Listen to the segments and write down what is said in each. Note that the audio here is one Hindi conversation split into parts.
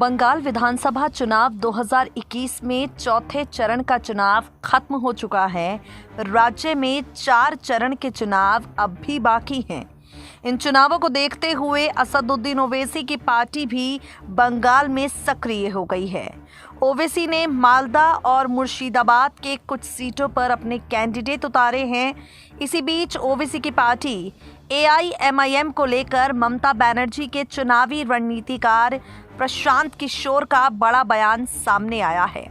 बंगाल विधानसभा चुनाव 2021 में चौथे चरण का चुनाव खत्म हो चुका है। राज्य में 4 चरण के चुनाव अब भी बाकी हैं। इन चुनावों को देखते हुए असदुद्दीन ओवैसी की पार्टी भी बंगाल में सक्रिय हो गई है। ओवैसी ने मालदा और मुर्शिदाबाद के कुछ सीटों पर अपने कैंडिडेट उतारे हैं। इसी बीच ओवैसी की पार्टी AIMIM को लेकर ममता बनर्जी के चुनावी रणनीतिकार प्रशांत किशोर का बड़ा बयान सामने आया है।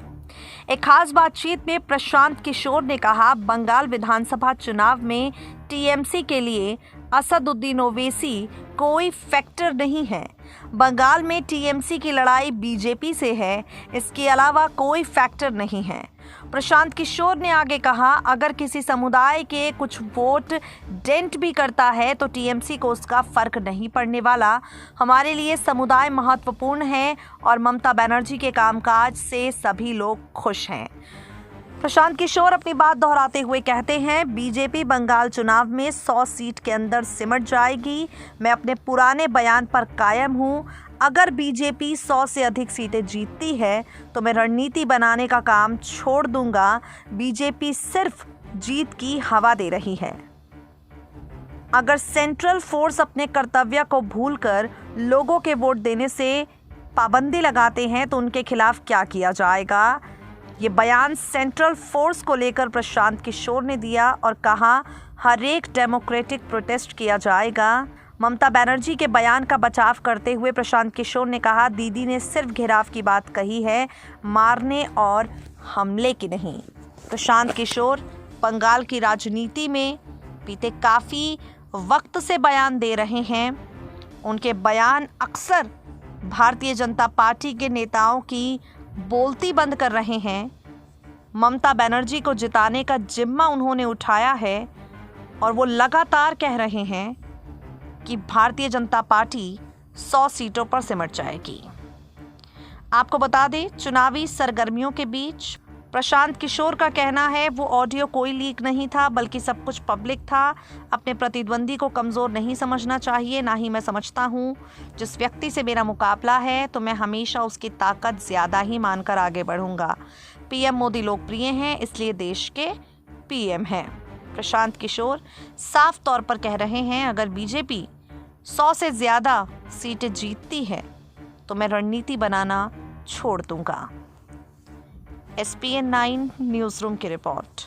एक खास बातचीत में प्रशांत किशोर ने कहा, बंगाल विधानसभा चुनाव में TMC के लिए असदुद्दीन ओवैसी कोई फैक्टर नहीं है। बंगाल में TMC की लड़ाई BJP से है, इसके अलावा कोई फैक्टर नहीं है। प्रशांत किशोर ने आगे कहा, अगर किसी समुदाय के कुछ वोट डेंट भी करता है तो TMC को उसका फर्क नहीं पड़ने वाला। हमारे लिए समुदाय महत्वपूर्ण है और ममता बनर्जी के कामकाज से सभी लोग खुश हैं। प्रशांत किशोर अपनी बात दोहराते हुए कहते हैं, BJP बंगाल चुनाव में 100 सीट के अंदर सिमट जाएगी। मैं अपने पुराने बयान पर कायम हूं। अगर BJP 100 से अधिक सीटें जीतती है तो मैं रणनीति बनाने का काम छोड़ दूंगा। BJP सिर्फ जीत की हवा दे रही है। अगर सेंट्रल फोर्स अपने कर्तव्य को भूलकर लोगों के वोट देने से पाबंदी लगाते हैं तो उनके खिलाफ क्या किया जाएगा। ये बयान सेंट्रल फोर्स को लेकर प्रशांत किशोर ने दिया और कहा, हर एक डेमोक्रेटिक प्रोटेस्ट किया जाएगा। ममता बनर्जी के बयान का बचाव करते हुए प्रशांत किशोर ने कहा, दीदी ने सिर्फ घेराव की बात कही है, मारने और हमले की नहीं। प्रशांत किशोर बंगाल की राजनीति में बीते काफ़ी वक्त से बयान दे रहे हैं। उनके बयान अक्सर भारतीय जनता पार्टी के नेताओं की बोलती बंद कर रहे हैं। ममता बनर्जी को जिताने का जिम्मा उन्होंने उठाया है और वो लगातार कह रहे हैं कि भारतीय जनता पार्टी 100 सीटों पर सिमट जाएगी। आपको बता दें, चुनावी सरगर्मियों के बीच प्रशांत किशोर का कहना है वो ऑडियो कोई लीक नहीं था, बल्कि सब कुछ पब्लिक था। अपने प्रतिद्वंदी को कमज़ोर नहीं समझना चाहिए, ना ही मैं समझता हूँ। जिस व्यक्ति से मेरा मुकाबला है तो मैं हमेशा उसकी ताकत ज़्यादा ही मानकर आगे बढ़ूँगा। PM मोदी लोकप्रिय हैं, इसलिए देश के PM हैं। प्रशांत किशोर साफ तौर पर कह रहे हैं, अगर BJP 100 से ज़्यादा सीटें जीतती है तो मैं रणनीति बनाना छोड़ दूँगा। SPN 9 न्यूज़ रूम की रिपोर्ट।